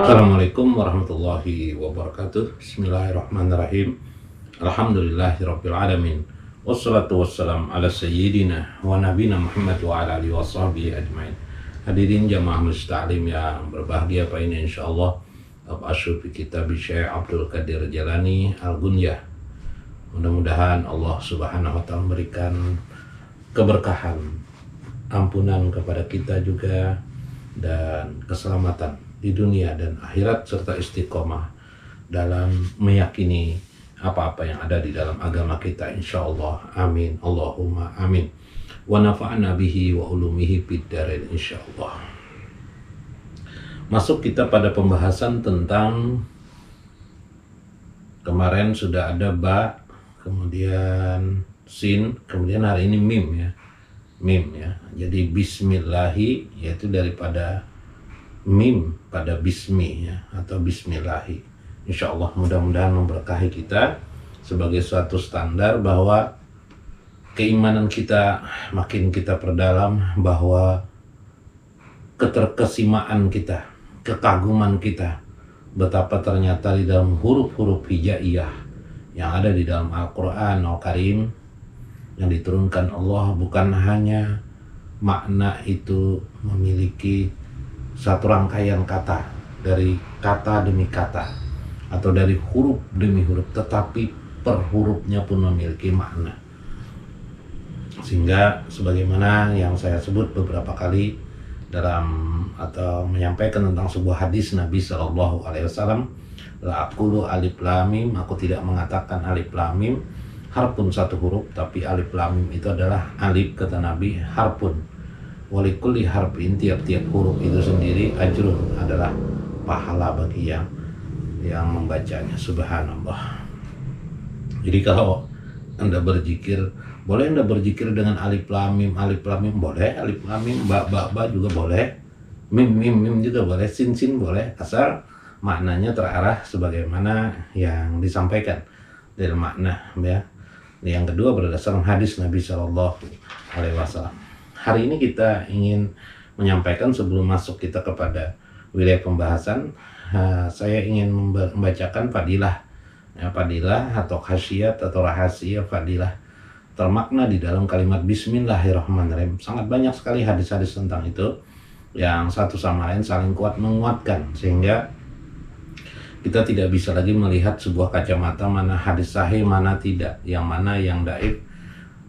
Assalamualaikum warahmatullahi wabarakatuh. Bismillahirrahmanirrahim. Alhamdulillahirabbil alamin. Wassalatu wassalam ala sayyidina wa nabiyina Muhammad wa ala alihi washabbihi ajmain. Hadirin jamaah Majelis Ta'lim yang berbahagia Pak ini insyaallah Ab'asyu fi kitab Syekh Abdul Qadir Jalani Al-Gunyah. Mudah-mudahan Allah Subhanahu wa taala memberikan keberkahan, ampunan kepada kita juga dan keselamatan di dunia dan akhirat serta istiqomah dalam meyakini apa-apa yang ada di dalam agama kita insyaallah. Amin. Allahumma amin. Wa nafa'na bihi wa ulumihi fid dharain insyaallah. Masuk kita pada pembahasan tentang kemarin sudah ada ba, kemudian sin, kemudian hari ini mim ya. Mim ya. Jadi bismillahi yaitu daripada mim pada bismi ya, atau bismillahi. Insyaallah mudah-mudahan memberkahi kita sebagai suatu standar bahwa keimanan kita makin kita perdalam, bahwa keterkesimaan kita, kekaguman kita betapa ternyata di dalam huruf-huruf hijaiyah yang ada di dalam Al-Quran Al-Karim yang diturunkan Allah bukan hanya makna itu memiliki satu rangkaian kata dari kata demi kata atau dari huruf demi huruf, tetapi per hurufnya pun memiliki makna. Sehingga sebagaimana yang saya sebut beberapa kali dalam atau menyampaikan tentang sebuah hadis Nabi Shallallahu Alaihi Wasallam, la aqulu alif lam mim, aku tidak mengatakan alif lam mim harpun satu huruf, tapi alif lam mim itu adalah alif kata Nabi harpun. Walikulli harfin, tiap-tiap huruf itu sendiri ajrun, adalah pahala bagi yang membacanya. Subhanallah. Jadi kalau Anda berzikir, boleh Anda berzikir dengan alif lam mim boleh, alif lam mim ba juga boleh, mim juga boleh, sin boleh, asal maknanya terarah sebagaimana yang disampaikan dari makna ya. Yang kedua berdasarkan hadis Nabi Shallallahu Alaihi Wasallam. Hari ini kita ingin menyampaikan sebelum masuk kita kepada wilayah pembahasan, saya ingin membacakan fadilah, ya, fadilah atau khasiat atau rahasia fadilah termakna di dalam kalimat Bismillahirrahmanirrahim. Sangat banyak sekali hadis-hadis tentang itu yang satu sama lain saling kuat menguatkan, sehingga kita tidak bisa lagi melihat sebuah kacamata mana hadis sahih, mana tidak, yang mana yang dhaif.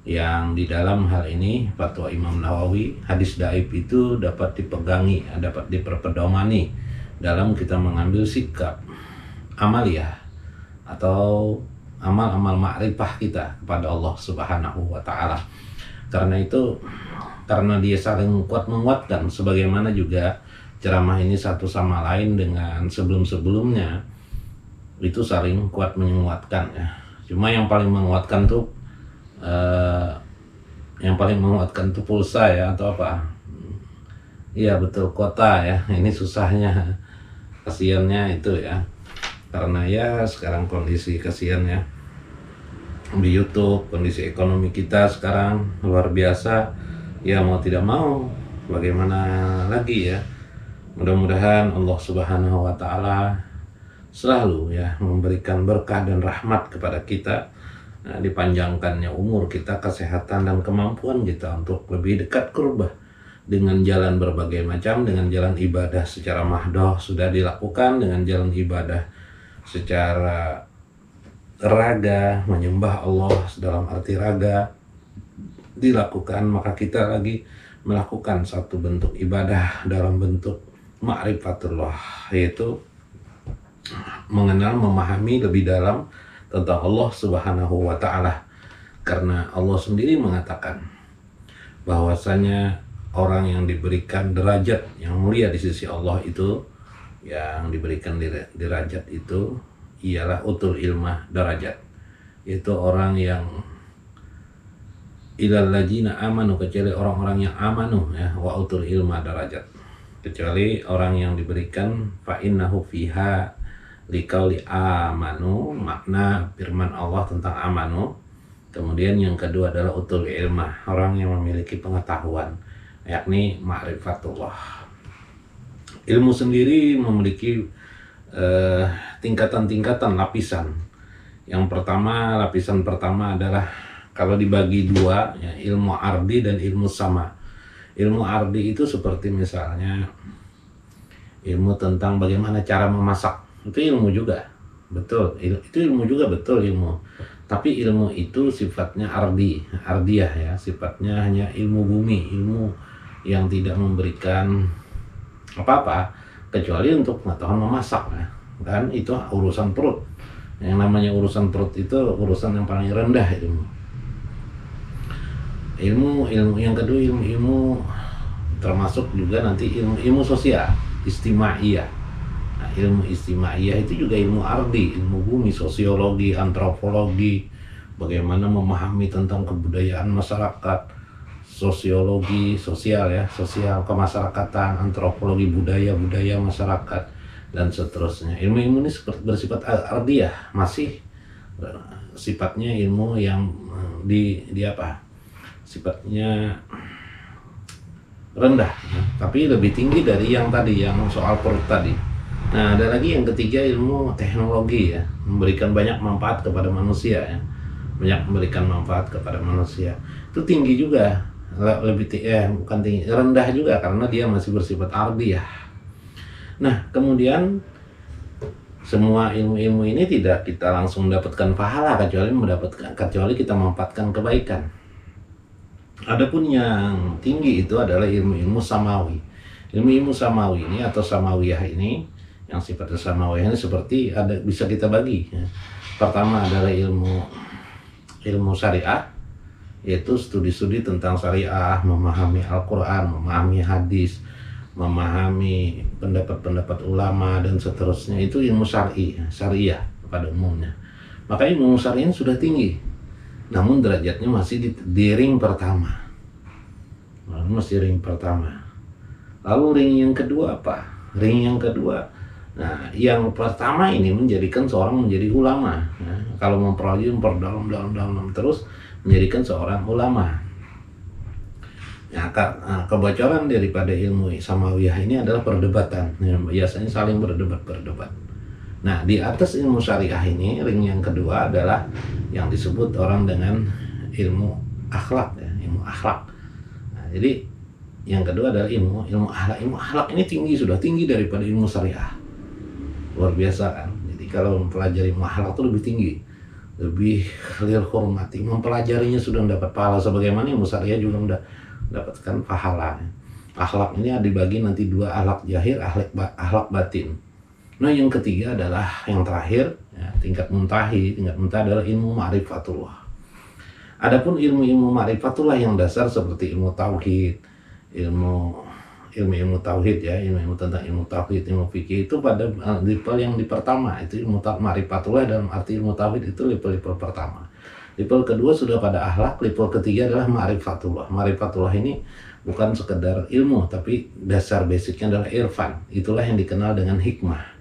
Yang di dalam hal ini fatwa Imam Nawawi, hadis dhaif itu dapat dipegangi, dapat diperpedomani dalam kita mengambil sikap amaliyah atau amal-amal ma'rifah kita kepada Allah Subhanahu wa taala. Karena itu, karena dia saling kuat menguatkan, sebagaimana juga ceramah ini satu sama lain dengan sebelum-sebelumnya itu saling kuat menguatkan ya. Cuma yang paling menguatkan tuh pulsa ya, atau apa? Iya betul, kota ya. Ini susahnya, kasiannya itu ya. Karena ya sekarang kondisi kasiannya di YouTube, kondisi ekonomi kita sekarang luar biasa. Ya mau tidak mau, bagaimana lagi ya. Mudah-mudahan Allah Subhanahu wa taala selalu ya memberikan berkah dan rahmat kepada kita. Dipanjangkannya umur kita, kesehatan dan kemampuan kita untuk lebih dekat kurbah dengan jalan berbagai macam, dengan jalan ibadah secara mahdoh sudah dilakukan, dengan jalan ibadah secara raga, menyembah Allah dalam arti raga dilakukan, maka kita lagi melakukan satu bentuk ibadah dalam bentuk ma'rifatullah, yaitu mengenal, memahami lebih dalam tentang Allah Subhanahu wa taala. Karena Allah sendiri mengatakan bahwasanya orang yang diberikan derajat yang mulia di sisi Allah itu, yang diberikan derajat itu ialah utul ilmah derajat, yaitu orang yang ilal ladzina amanu, kecuali orang-orang yang amanu ya, wa utul ilmah derajat, kecuali orang yang diberikan fa innahu fiha liqauli amanu, makna firman Allah tentang amanu. Kemudian yang kedua adalah utul ilmah, orang yang memiliki pengetahuan, yakni ma'rifatullah. Ilmu sendiri memiliki tingkatan-tingkatan, lapisan. Yang pertama, lapisan pertama adalah kalau dibagi dua, ya, ilmu ardi dan ilmu sama. Ilmu ardi itu seperti misalnya ilmu tentang bagaimana cara memasak, itu ilmu juga, betul. Itu ilmu juga, betul, ilmu. Tapi ilmu itu sifatnya ardiah ya, sifatnya hanya ilmu bumi, ilmu yang tidak memberikan apa-apa kecuali untuk pengetahuan memasak ya. Kan itu urusan perut. Yang namanya urusan perut itu urusan yang paling rendah ilmu yang kedua, ilmu termasuk juga nanti ilmu sosial, istimaiyah. Nah, ilmu istimaiyah itu juga ilmu ardi, ilmu bumi, sosiologi, antropologi, bagaimana memahami tentang kebudayaan masyarakat, sosiologi, sosial ya, sosial kemasyarakatan, antropologi budaya masyarakat, dan seterusnya. Ilmu-ilmu ini bersifat ardiah, masih sifatnya ilmu yang di apa? Sifatnya rendah, ya, tapi lebih tinggi dari yang tadi, yang soal perut tadi. Nah, ada lagi yang ketiga, ilmu teknologi ya, memberikan banyak manfaat kepada manusia ya, banyak memberikan manfaat kepada manusia. Itu tinggi juga, lebih bukan tinggi, rendah juga karena dia masih bersifat ardi ya. Nah, kemudian semua ilmu-ilmu ini tidak kita langsung mendapatkan pahala kecuali kita memanfaatkan kebaikan. Adapun yang tinggi itu adalah ilmu-ilmu samawi. Ilmu-ilmu samawi ini atau samawiyah ini, yang sifatnya samawiyah ini seperti bisa kita bagi ya. Pertama adalah ilmu syariah, yaitu studi-studi tentang syariah, memahami Al-Quran, memahami hadis, memahami pendapat-pendapat ulama dan seterusnya. Itu ilmu syariah pada umumnya. Maka ilmu syariah sudah tinggi, namun derajatnya masih di ring pertama. Masih ring pertama. Lalu ring yang kedua apa? Ring yang kedua, nah, yang pertama ini menjadikan seorang menjadi ulama. Nah, kalau mempelajari, dalam terus menjadikan seorang ulama. Nah, kebocoran daripada ilmu samawiyah ini adalah perdebatan. Ya, biasanya saling berdebat. Nah, di atas ilmu syariah ini, ring yang kedua adalah yang disebut orang dengan ilmu akhlak ya, ilmu akhlak. Nah, jadi yang kedua adalah ilmu akhlak. Ilmu akhlak ini sudah tinggi daripada ilmu syariah. Luar biasa kan. Jadi kalau mempelajari ilmu akhlak itu lebih tinggi, lebih lil hormati. Mempelajarinya sudah mendapat pahala, sebagaimana ilmu syariah juga mendapatkan pahala. Akhlak ini dibagi nanti dua, akhlak zahir, akhlak batin. Nah, yang ketiga adalah yang terakhir ya, tingkat muntahi adalah ilmu ma'rifatullah. Adapun ilmu ma'rifatullah yang dasar seperti ilmu tauhid, ilmu tauhid ya, ilmu tentang ilmu tauhid, ilmu fikih, itu pada level yang di pertama, itu ilmu ma'rifatullah dalam arti ilmu tauhid itu level pertama. Level kedua sudah pada akhlak, level ketiga adalah ma'rifatullah. Ma'rifatullah ini bukan sekedar ilmu, tapi dasar basicnya adalah irfan. Itulah yang dikenal dengan hikmah.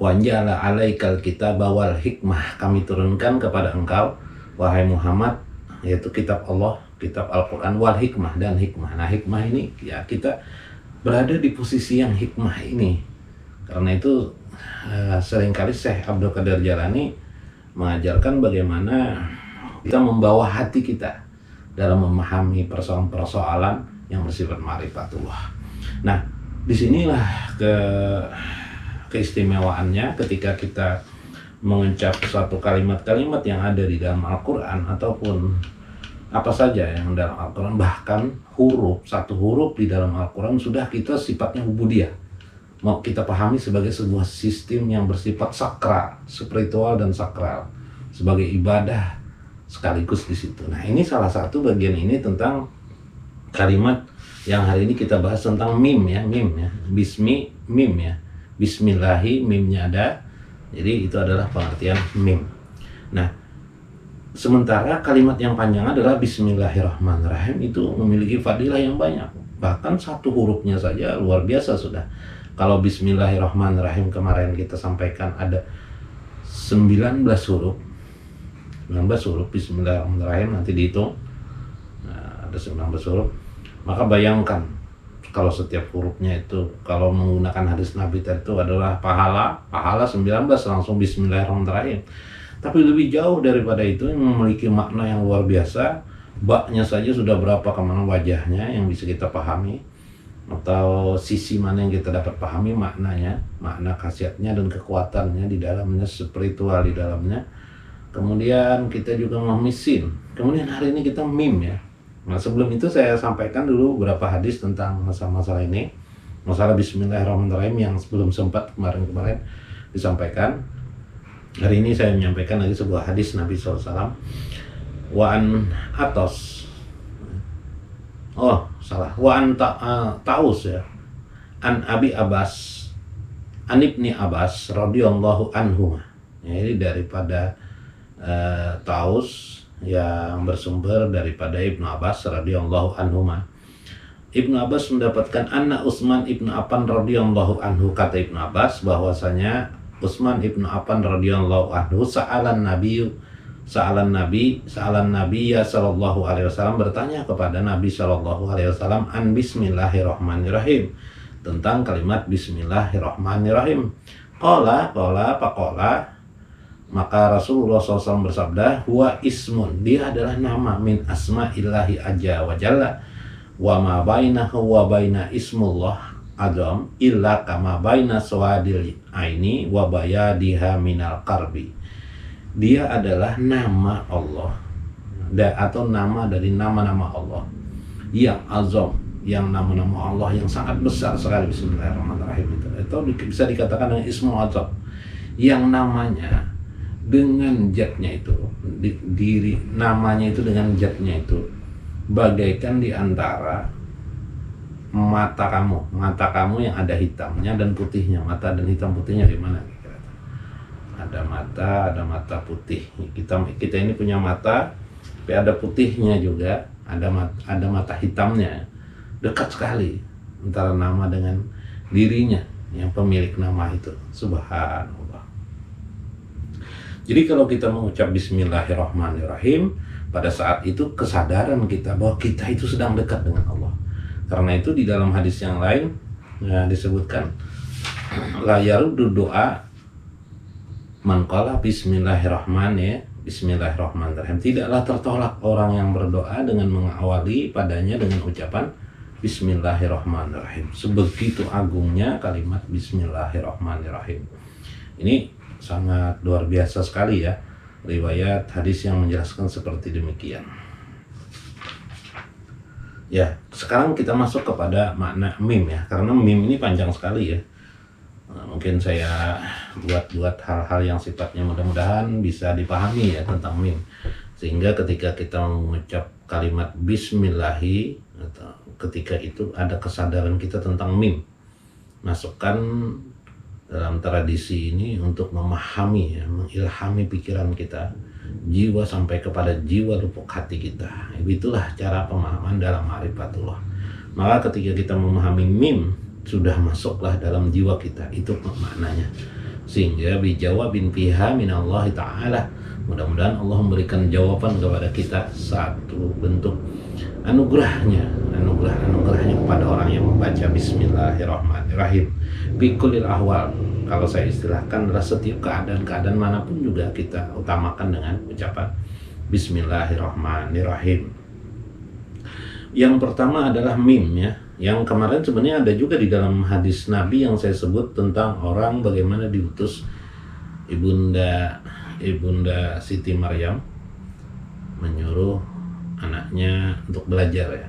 Wa anjala alaikal kitaba wal hikmah, kami turunkan kepada engkau wahai Muhammad, yaitu kitab Allah, kitab Al-Quran, wal hikmah, dan hikmah. Nah, hikmah ini ya, kita berada di posisi yang hikmah ini. Karena itu seringkali Syekh Abdul Qadir Jalani mengajarkan bagaimana kita membawa hati kita dalam memahami persoalan-persoalan yang bersifat ma'rifatullah. Nah, disinilah keistimewaannya ketika kita mengucap suatu kalimat-kalimat yang ada di dalam Al-Quran, ataupun apa saja yang dalam Al-Quran, bahkan satu huruf di dalam Al-Quran sudah kita sifatnya ubudiyah, mau kita pahami sebagai sebuah sistem yang bersifat sakral, spiritual dan sakral, sebagai ibadah sekaligus di situ. Nah, ini salah satu bagian ini tentang kalimat yang hari ini kita bahas tentang mim ya, mim ya. Bismillahi, mimnya ada, jadi itu adalah pengertian mim. Nah, sementara kalimat yang panjang adalah Bismillahirrahmanirrahim, itu memiliki fadilah yang banyak. Bahkan satu hurufnya saja luar biasa sudah. Kalau Bismillahirrahmanirrahim kemarin kita sampaikan ada 19 huruf. 19 huruf Bismillahirrahmanirrahim, nanti dihitung. Nah, ada 19 huruf. Maka bayangkan kalau setiap hurufnya itu kalau menggunakan hadis Nabi itu adalah pahala 19 langsung bismillahirrahmanirrahim. Tapi lebih jauh daripada itu, yang memiliki makna yang luar biasa. Baknya saja sudah berapa kemana wajahnya yang bisa kita pahami, atau sisi mana yang kita dapat pahami maknanya, makna khasiatnya dan kekuatannya di dalamnya, spiritual di dalamnya. Kemudian kita juga memisin. Kemudian hari ini kita mim ya. Nah sebelum itu saya sampaikan dulu beberapa hadis tentang masalah ini, masalah bismillahirrahmanirrahim yang belum sempat kemarin disampaikan. Hari ini saya menyampaikan lagi sebuah hadis Nabi SAW. Wa'an Atos. Wa'an Taus ya. An Abi Abbas. An Ibni Abbas radhiyallahu anhu. Ya, ini daripada Taus yang bersumber daripada Ibnu Abbas radhiyallahu anhu. Ibnu Abbas mendapatkan anna Utsman ibnu Affan radhiyallahu anhu, kata Ibnu Abbas bahwasanya Utsman ibnu Affan radhiyallahu anhu sa'alan Nabi sallallahu alaihi wasallam, bertanya kepada Nabi sallallahu alaihi wasallam an bismillahirrahmanirrahim, tentang kalimat bismillahirrahmanirrahim. Faqala, maka Rasulullah SAW bersabda, huwa ismun, dia adalah nama min asma'illahi azza wa jalla, wa ma bainahu wa baina ismullah adam illa kama baina sawadil aini wa bayadiha minal qarbi. Dia adalah nama Allah atau nama dari nama-nama Allah yang azam, yang nama-nama Allah yang sangat besar sekali. Bismillahirrahmanirrahim itu bisa dikatakan dengan ismu azam, yang namanya dengan zatnya itu, diri namanya itu dengan zatnya itu bagaikan di antara mata kamu yang ada hitamnya dan putihnya. Mata dan hitam putihnya di mana? Ada mata putih. Kita ini punya mata, tapi ada putihnya juga, ada mata hitamnya. Dekat sekali antara nama dengan dirinya yang pemilik nama itu. Subhanallah. Jadi kalau kita mengucap bismillahirrahmanirrahim, pada saat itu kesadaran kita bahwa kita itu sedang dekat dengan Allah. Karena itu di dalam hadis yang lain disebutkan la yaruddu doa man qala bismillahirrahmanirrahim. Tidaklah tertolak orang yang berdoa dengan mengawali padanya dengan ucapan bismillahirrahmanirrahim. Sebegitu agungnya kalimat bismillahirrahmanirrahim. Ini sangat luar biasa sekali ya, riwayat hadis yang menjelaskan seperti demikian. Ya, sekarang kita masuk kepada makna mim ya, karena mim ini panjang sekali ya. Mungkin saya buat hal-hal yang sifatnya mudah-mudahan bisa dipahami ya tentang mim, sehingga ketika kita mengucap kalimat bismillahi, atau ketika itu ada kesadaran kita tentang mim. Masukkan dalam tradisi ini untuk memahami ya, mengilhami pikiran kita, jiwa sampai kepada jiwa lubuk hati kita. Itulah cara pemahaman dalam ma'rifatullah. Maka ketika kita memahami mim, sudah masuklah dalam jiwa kita, itu maknanya. Sehingga bijawabin fiha minallahi ta'ala, mudah-mudahan Allah memberikan jawaban kepada kita, satu bentuk anugerahnya kepada orang yang membaca bismillahirrahmanirrahim. Bikulil ahwal, kalau saya istilahkan adalah setiap keadaan manapun juga kita utamakan dengan ucapan bismillahirrahmanirrahim. Yang pertama adalah mim ya, yang kemarin sebenarnya ada juga di dalam hadis Nabi yang saya sebut tentang orang bagaimana diutus ibunda Siti Maryam menyuruh anaknya untuk belajar ya.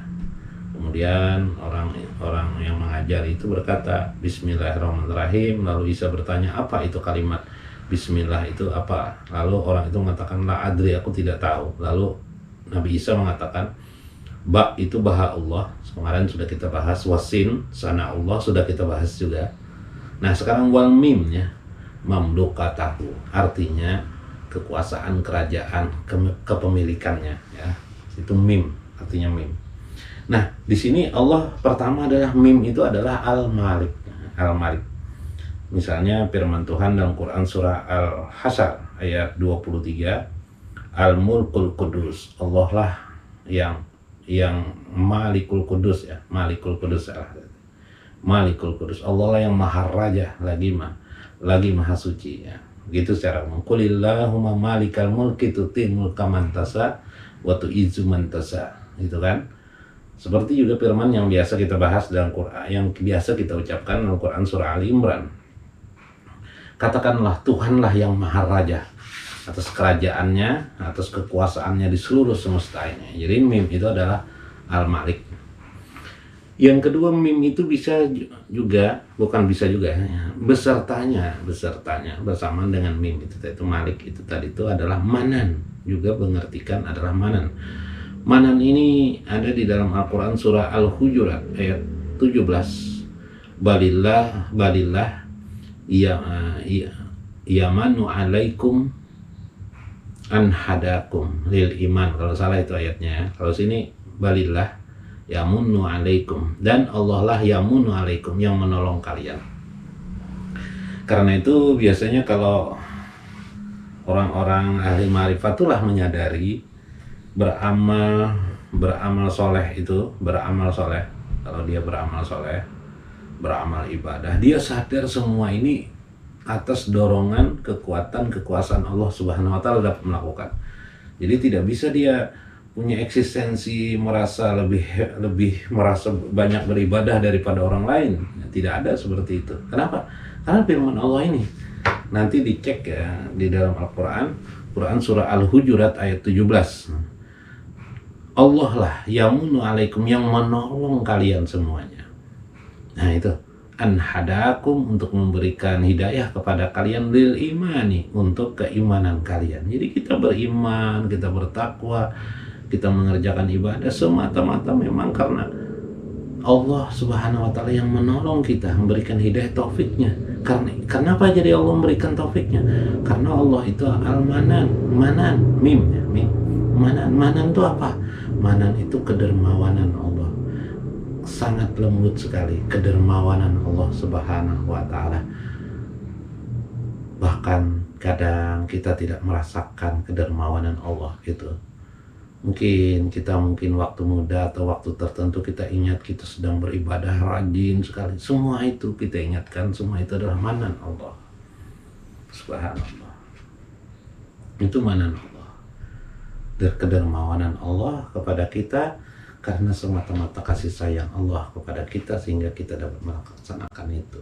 Kemudian orang yang mengajar itu berkata bismillahirrahmanirrahim, lalu Isa bertanya apa itu kalimat bismillah itu apa, lalu orang itu mengatakan la adri, aku tidak tahu. Lalu Nabi Isa mengatakan ba itu baha Allah, kemarin sudah kita bahas, wasin sana Allah sudah kita bahas juga. Nah sekarang wal mim ya, mamlukatahu, artinya kekuasaan kerajaan, kepemilikannya ya, itu mim, artinya mim. Nah di sini Allah pertama adalah mim itu adalah al-malik. Misalnya firman Tuhan dalam Quran surah Al-Hasyr ayat 23, al-mulkul kudus, Allah lah yang malikul kudus ya, malikul kudus Malikul Qudus. Allah lah yang maha raja, lagi maha suci ya. Gitu secara umum. Qulillahumma malikal mulki tu'til mulka man tasha wa tu'izzu man tasha. Gitu kan? Seperti juga firman yang biasa kita bahas dalam Quran, yang biasa kita ucapkan dalam Quran surah Ali Imran. Katakanlah Tuhanlah yang maha raja atas kerajaannya, atas kekuasaannya di seluruh semesta ini. Jadi mim itu adalah Al-Malik. Yang kedua, mim itu bisa juga, bukan bisa juga ya, besertanya bersamaan dengan mim itu Malik itu tadi itu adalah Manan, juga mengartikan adalah Manan. Manan ini ada di dalam Al-Quran surah Al-Hujurat ayat 17. Balillah yamanu alaikum an hadakum lil iman. Kalau salah itu ayatnya. Kalau sini balillah yamunu alaikum, dan Allah lah yamunu alaikum, yang menolong kalian. Karena itu biasanya kalau orang-orang ahli ma'rifat itulah menyadari beramal soleh itu, kalau dia beramal soleh, beramal ibadah, dia sadar semua ini atas dorongan kekuasaan Allah Subhanahu wa Ta'ala dapat melakukan. Jadi tidak bisa dia punya eksistensi merasa lebih merasa banyak beribadah daripada orang lain. Tidak ada seperti itu. Kenapa? Karena firman Allah ini nanti dicek ya di dalam Al-Quran, Quran surah Al-Hujurat ayat 17. Allah lah yamunu alaikum, yang menolong kalian semuanya. Nah itu an hadakum, untuk memberikan hidayah kepada kalian, lil imani, untuk keimanan kalian. Jadi kita beriman, kita bertakwa, kita mengerjakan ibadah semata-mata memang karena Allah Subhanahu wa Ta'ala yang menolong kita, memberikan hidayah taufiknya. Kenapa jadi Allah memberikan taufiknya? Karena Allah itu Al-Manan, mim. Manan itu apa? Manan itu kedermawanan Allah. Sangat lembut sekali kedermawanan Allah Subhanahu wa Ta'ala. Bahkan kadang kita tidak merasakan kedermawanan Allah itu. Mungkin waktu muda atau waktu tertentu kita ingat kita sedang beribadah rajin sekali. Semua itu kita ingatkan, semua itu adalah manan Allah. Subhanallah. Itu manan Allah. Kedermawanan Allah kepada kita karena semata-mata kasih sayang Allah kepada kita sehingga kita dapat melaksanakan itu.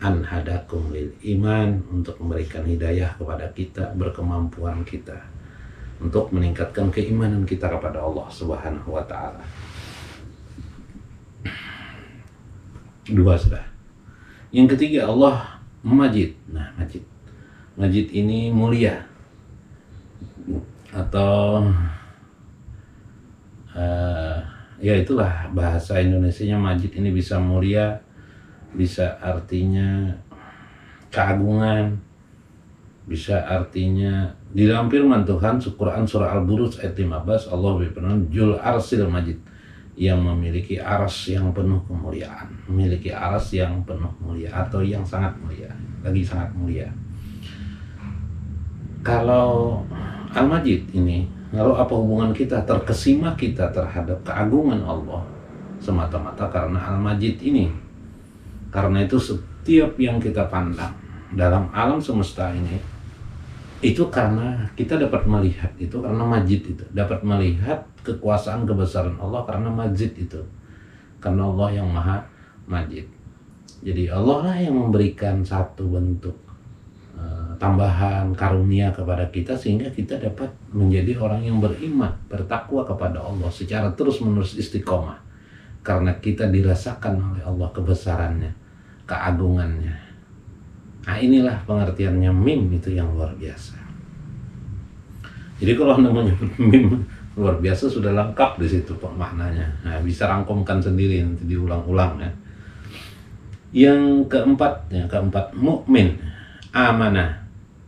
An hadakum lil iman, untuk memberikan hidayah kepada kita, berkemampuan kita untuk meningkatkan keimanan kita kepada Allah Subhanahu wa Ta'ala. Dua sudah. Yang ketiga, Allah Majid. Nah, Majid ini mulia, atau ya itulah bahasa Indonesianya. Majid ini bisa mulia, bisa artinya keagungan, bisa artinya di dalam firman Tuhan Quran surah Al-Buruj ayat 15, Allah berfirman Jul Arsil Majid, yang memiliki aras yang penuh kemuliaan, memiliki aras yang penuh mulia atau yang sangat mulia, lagi sangat mulia. Kalau Al-Majid ini, lalu apa hubungan kita, terkesima kita terhadap keagungan Allah semata-mata karena Al-Majid ini? Karena itu setiap yang kita pandang dalam alam semesta ini, itu karena kita dapat melihat itu karena Majid itu, dapat melihat kekuasaan kebesaran Allah karena Majid itu, karena Allah yang maha Majid. Jadi Allah lah yang memberikan satu bentuk tambahan karunia kepada kita sehingga kita dapat menjadi orang yang beriman, bertakwa kepada Allah secara terus-menerus istiqomah. Karena kita dirasakan oleh Allah kebesarannya, keagungannya. Nah inilah pengertiannya mim itu yang luar biasa. Jadi kalau namanya mim luar biasa sudah lengkap di situ maknanya. Nah, bisa rangkumkan sendiri, nanti diulang-ulang ya. Yang keempat mukmin, amanah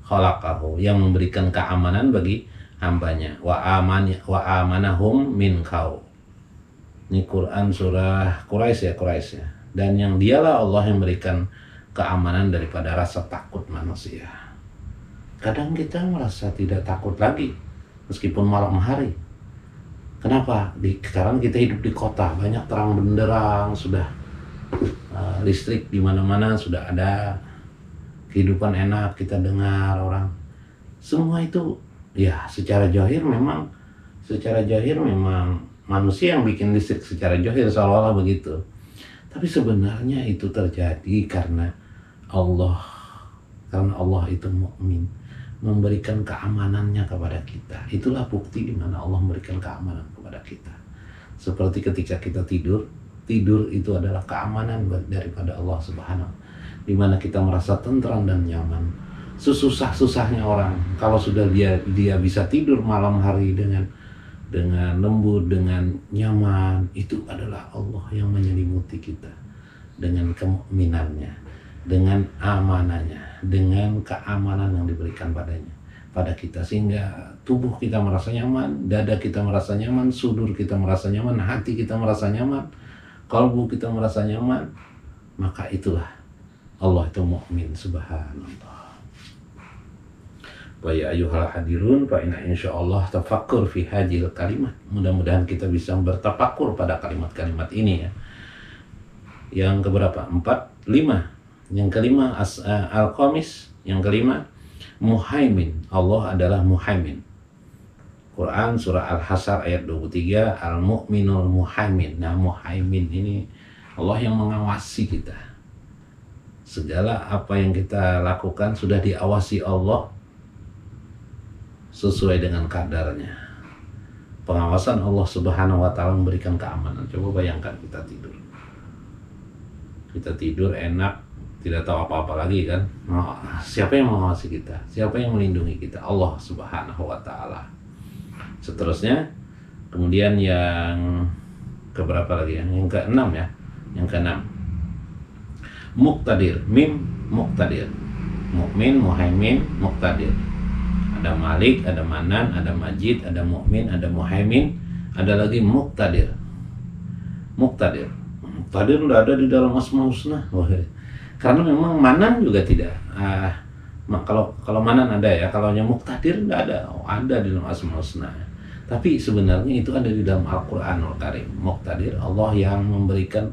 khalaqahu, yang memberikan keamanan bagi hambanya. Wa amanahum min kau. Ini Quran surah Quraisy ya. Dan yang dialah Allah yang memberikan keamanan daripada rasa takut manusia. Kadang kita merasa tidak takut lagi meskipun malam hari. Kenapa? Sekarang kita hidup di kota, banyak terang benderang, sudah listrik di mana-mana sudah ada, kehidupan enak, kita dengar orang. Semua itu ya secara zahir memang manusia yang bikin listrik secara zahir, seolah-olah begitu. Tapi sebenarnya itu terjadi karena Allah itu mukmin, memberikan keamanannya kepada kita. Itulah bukti di mana Allah memberikan keamanan kepada kita. Seperti ketika kita tidur itu adalah keamanan daripada Allah Subhanahu, di mana kita merasa tentram dan nyaman. Sesusah-susahnya orang, kalau sudah dia bisa tidur malam hari dengan lembut, dengan nyaman, itu adalah Allah yang menyelimuti kita dengan kemukminannya, dengan amanahnya, dengan keamanan yang diberikan pada kita, sehingga tubuh kita merasa nyaman, dada kita merasa nyaman, sudur kita merasa nyaman, hati kita merasa nyaman, kalbu kita merasa nyaman. Maka itulah Allah itu mukmin. Subhanallah. Wa ya ayyuhal hadirun, fa inna insyaallah tafakkur fi hadhil kalimat. Mudah-mudahan kita bisa bertafakur pada kalimat-kalimat ini ya. Yang keberapa? 4, 5. Yang kelima al-khamis, yang kelima muhaimin. Allah adalah muhaimin. Quran surah Al-Hasyr ayat 23, al-mu'minul muhaimin. Nah, muhaimin ini Allah yang mengawasi kita. Segala apa yang kita lakukan sudah diawasi Allah sesuai dengan kadarnya. Pengawasan Allah Subhanahu wa taala memberikan keamanan. Coba bayangkan kita tidur enak, tidak tahu apa-apa lagi kan. Siapa yang mengawasi kita? Siapa yang melindungi kita? Allah Subhanahu wa taala. Seterusnya, kemudian yang keberapa lagi? Yang ke-6 ya. Yang ke-6. Muqtadir, mim muqtadir. Mukmin, muhaimin, muqtadir. Ada Malik, ada Manan, ada Majid, ada Mukmin, ada Muhaimin, ada lagi Muqtadir. Muqtadir udah ada di dalam Asmaul Husna. Karena memang Manan juga tidak. Kalau Manan ada ya, kalau yang Muqtadir enggak ada. Ada di dalam Asmaul Husna. Tapi sebenarnya itu ada di dalam Al-Qur'anul Karim. Muqtadir, Allah yang memberikan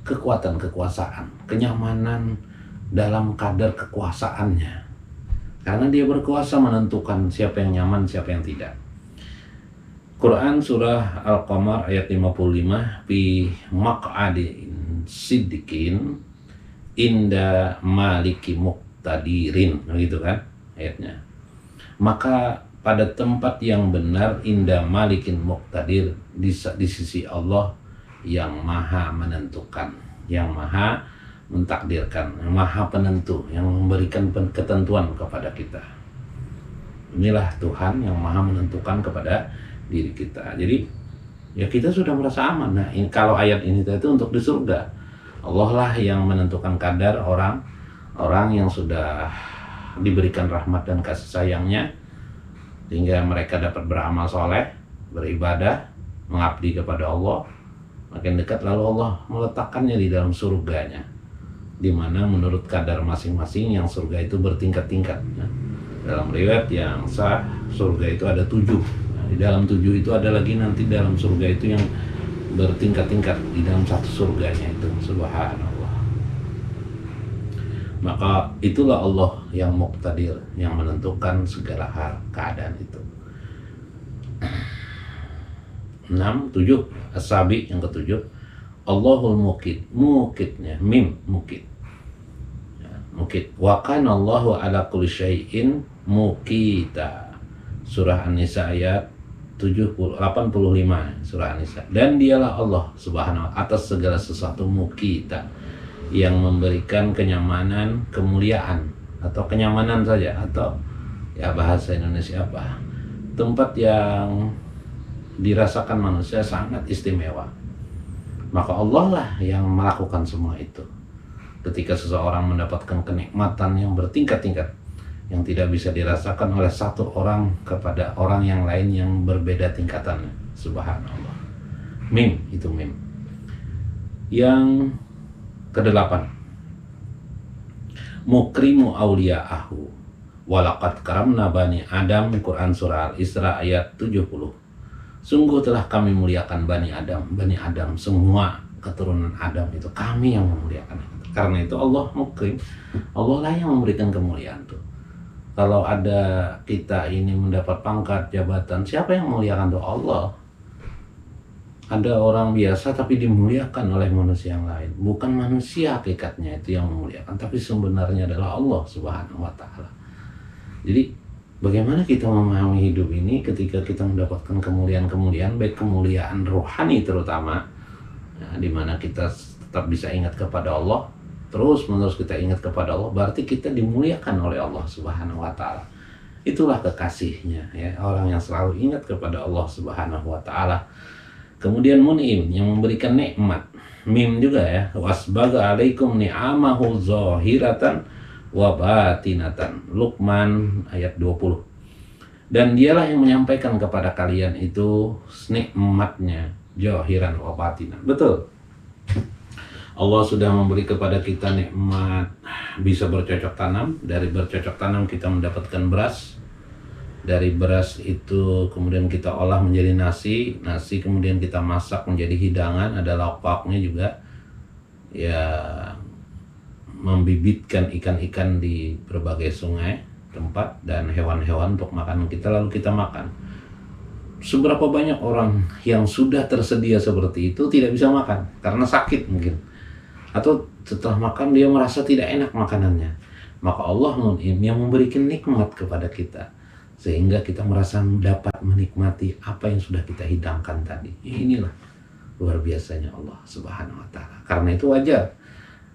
kekuatan, kekuasaan, kenyamanan dalam kadar kekuasaannya. Karena dia berkuasa menentukan siapa yang nyaman, siapa yang tidak. Quran surah Al-Qamar ayat 55, fi maq'adin siddiqin inda maliki muqtadirin, begitu kan ayatnya. Maka pada tempat yang benar, inda malikin muqtadir, di sisi Allah yang maha menentukan, yang maha mentakdirkan, yang maha penentu, yang memberikan ketentuan kepada kita. Inilah Tuhan yang maha menentukan kepada diri kita. Jadi ya kita sudah merasa aman. Nah, kalau ayat ini itu untuk di surga, Allah lah yang menentukan kadar orang yang sudah diberikan rahmat dan kasih sayangnya, sehingga mereka dapat beramal soleh, beribadah, mengabdi kepada Allah. Makin dekat lalu Allah meletakkannya di dalam surganya, di mana menurut kadar masing-masing yang surga itu bertingkat-tingkat. Nah, dalam riwayat yang sah, surga itu ada 7. Nah, di dalam 7 itu ada lagi nanti dalam surga itu yang bertingkat-tingkat di dalam satu surganya itu. Subhanallah. Maka itulah Allah yang muqtadir, yang menentukan segala hal keadaan itu. 6, 7, As-Sabi yang ke-7, Allahul Muqit, mukitnya mim mukit. Mukit. Wa kana Allahu ala kulli syai'in muqita. Surah An-Nisa ayat 85, surah An-Nisa. Dan dialah Allah Subhanahu wa atas segala sesuatu muqita, yang memberikan kenyamanan, kemuliaan, atau kenyamanan saja, atau ya bahasa Indonesia apa? Tempat yang dirasakan manusia sangat istimewa. Maka Allah lah yang melakukan semua itu. Ketika seseorang mendapatkan kenikmatan yang bertingkat-tingkat, yang tidak bisa dirasakan oleh satu orang kepada orang yang lain yang berbeda tingkatannya. Subhanallah. Mim, itu mim. Yang ke-8, mukrimu awliya'ahu walaqad karamna bani Adam, Quran surah Al-Isra ayat 70. Sungguh telah kami muliakan Bani Adam semua keturunan Adam itu, kami yang memuliakan. Karena itu Allah mukrim, Allah lah yang memberikan kemuliaan tuh. Kalau ada kita ini mendapat pangkat, jabatan, siapa yang memuliakan tuh? Allah. Ada orang biasa tapi dimuliakan oleh manusia yang lain. Bukan manusia hakikatnya itu yang memuliakan, tapi sebenarnya adalah Allah Subhanahu wa Ta'ala. Jadi bagaimana kita memahami hidup ini ketika kita mendapatkan kemuliaan-kemuliaan, baik kemuliaan rohani terutama, ya, di mana kita tetap bisa ingat kepada Allah, terus menerus kita ingat kepada Allah, berarti kita dimuliakan oleh Allah Subhanahu wa Ta'ala. Itulah kekasihnya, ya, orang yang selalu ingat kepada Allah Subhanahu wa Ta'ala. Kemudian mun'im, yang memberikan nikmat. Mim juga ya, wasbaga alaikum ni'amahu zahiratan wa batinatan. Luqman ayat 20. Dan dialah yang menyampaikan kepada kalian itu nikmatnya zahiran wa batinan. Betul. Allah sudah memberi kepada kita nikmat bisa bercocok tanam. Dari bercocok tanam kita mendapatkan beras. Dari beras itu kemudian kita olah menjadi nasi. Nasi kemudian kita masak menjadi hidangan. Ada lauk-pauknya juga. Ya, membibitkan ikan-ikan di berbagai sungai, tempat, dan hewan-hewan untuk makanan kita, lalu kita makan. Seberapa banyak orang yang sudah tersedia seperti itu tidak bisa makan karena sakit mungkin, atau setelah makan dia merasa tidak enak makanannya. Maka Allah yang memberikan nikmat kepada kita sehingga kita merasa dapat menikmati apa yang sudah kita hidangkan tadi. Inilah luar biasanya Allah Subhanahu wa Ta'ala. Karena itu wajar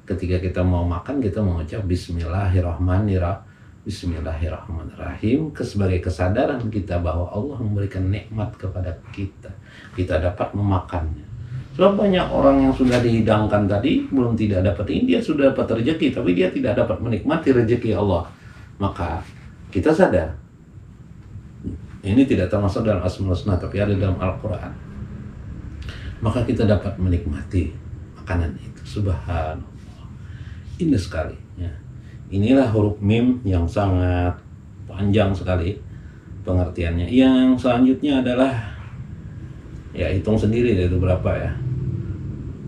ketika kita mau makan kita mengucap Bismillahirrahmanirrahim sebagai kesadaran kita bahwa Allah memberikan nikmat kepada kita. Kita dapat memakannya. Sebab banyak orang yang sudah dihidangkan tadi belum tidak dapat ini, dia sudah dapat rezeki tapi dia tidak dapat menikmati rezeki Allah. Maka kita sadar ini tidak termasuk dalam Asmaul Husna tapi ada dalam Al-Quran. Maka kita dapat menikmati makanan itu. Subhanallah, indah sekali ya. Inilah huruf mim yang sangat panjang sekali pengertiannya. Yang selanjutnya adalah, ya hitung sendiri itu berapa ya,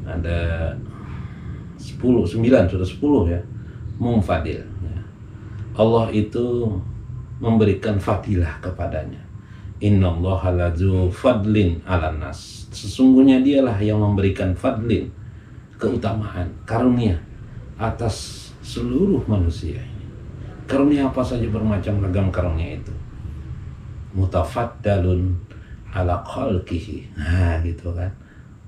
ada 10, 9, sudah 10 ya. Mumfadil ya. Allah itu memberikan fadilah kepadanya. Innallaha lazu fadlin 'alan nas. Sesungguhnya dialah yang memberikan fadlin, keutamaan, karunia atas seluruh manusia ini. Karunia apa saja, bermacam ragam karunia itu. Mutafaddalun ala khalqihi. Nah, gitu kan.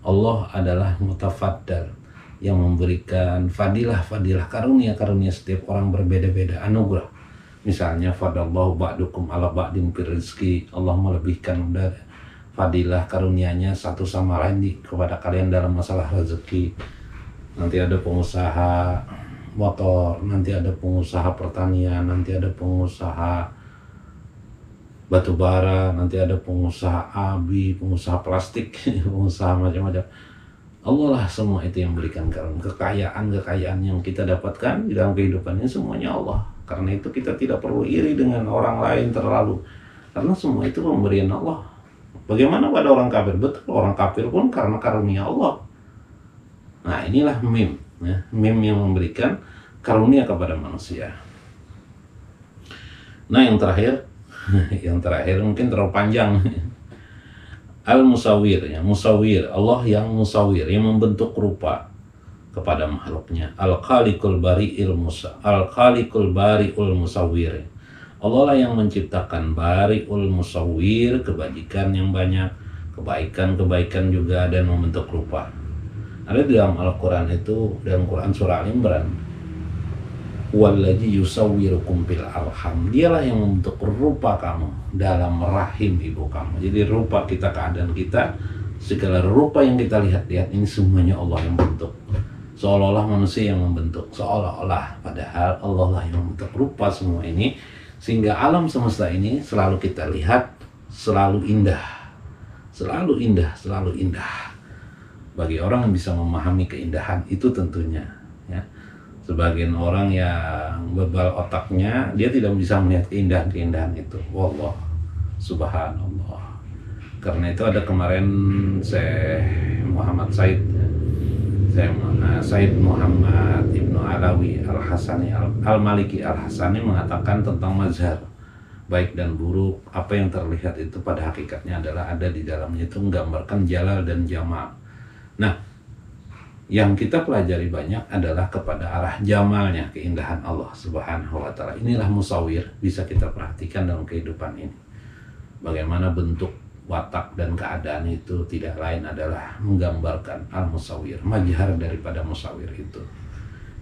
Allah adalah mutafaddal yang memberikan fadilah-fadilah, karunia-karunia setiap orang berbeda-beda, anugerah. Misalnya fadallahu ba'dukum ala ba'din fir rizki. Allah melebihkan dari fadilah karunianya satu sama lain kepada kalian dalam masalah rezeki. Nanti ada pengusaha motor, nanti ada pengusaha pertanian, nanti ada pengusaha batu bara, nanti ada pengusaha abi, pengusaha plastik, pengusaha macam-macam. Allah lah semua itu yang berikan kekayaan yang kita dapatkan di dalam kehidupan ini, semuanya Allah. Karena itu kita tidak perlu iri dengan orang lain terlalu, karena semua itu pemberian Allah. Bagaimana pada orang kafir? Betul, orang kafir pun karena karunia Allah. Nah, inilah mim ya. Mim yang memberikan karunia kepada manusia. Nah, yang terakhir yang terakhir mungkin terlalu panjang. Al-Musawwir ya, Musawwir, Allah yang musawwir, yang membentuk rupa kepada makhluknya. Al-Khaliqul Bari'il Musawwir. Allah lah yang menciptakan Bari'ul Musawwir, kebajikan yang banyak, kebaikan-kebaikan juga, dan membentuk rupa. Ada di dalam Al-Quran itu, dalam Quran surah Al-Imran, Walladzi yusawwirukum fil arham. Dialah yang membentuk rupa kamu dalam rahim ibu kamu. Jadi rupa kita, keadaan kita, segala rupa yang kita lihat-lihat ini semuanya Allah yang bentuk. Seolah-olah manusia yang membentuk, seolah-olah, padahal Allah lah yang membentuk rupa semua ini, sehingga alam semesta ini selalu kita lihat selalu indah, selalu indah, selalu indah. Bagi orang yang bisa memahami keindahan itu tentunya ya. Sebagian orang yang bebal otaknya, dia tidak bisa melihat keindahan-keindahan itu. Wallah, subhanallah. Karena itu ada kemarin Syekh Muhammad Said Said Muhammad Ibnu Alawi Al-Hasani Al-Maliki Al-Hasani mengatakan tentang mazhar baik dan buruk, apa yang terlihat itu pada hakikatnya adalah ada di dalamnya itu menggambarkan jalal dan jamal. Nah, yang kita pelajari banyak adalah kepada arah jamalnya, keindahan Allah Subhanahu wa taala. Inilah musawir, bisa kita perhatikan dalam kehidupan ini. Bagaimana bentuk watak dan keadaan itu tidak lain adalah menggambarkan al-musawir, majhar daripada musawir itu.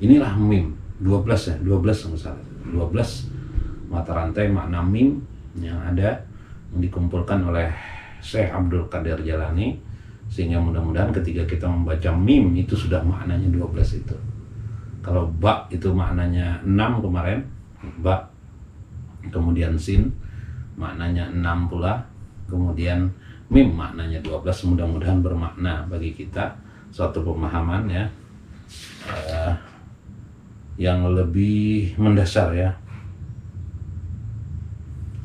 Inilah mim 12 ya, 12 misalnya. 12 mata rantai makna mim yang ada, yang dikumpulkan oleh Syekh Abdul Qadir Jalani, sehingga mudah-mudahan ketika kita membaca mim itu sudah maknanya 12 itu. Kalau ba itu maknanya 6 kemarin, ba, kemudian sin maknanya 6 pula, kemudian mim maknanya 12. Mudah-mudahan bermakna bagi kita suatu pemahaman ya yang lebih mendasar ya,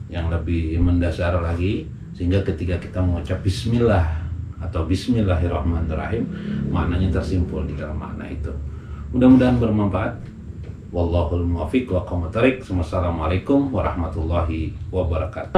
yang lebih mendasar lagi, sehingga ketika kita mengucap bismillah atau bismillahirrahmanirrahim maknanya tersimpul di dalam makna itu. Mudah-mudahan bermanfaat. Wallahul muwaffiq wa aqwamut thariq. Wassalamualaikum warahmatullahi wabarakatuh.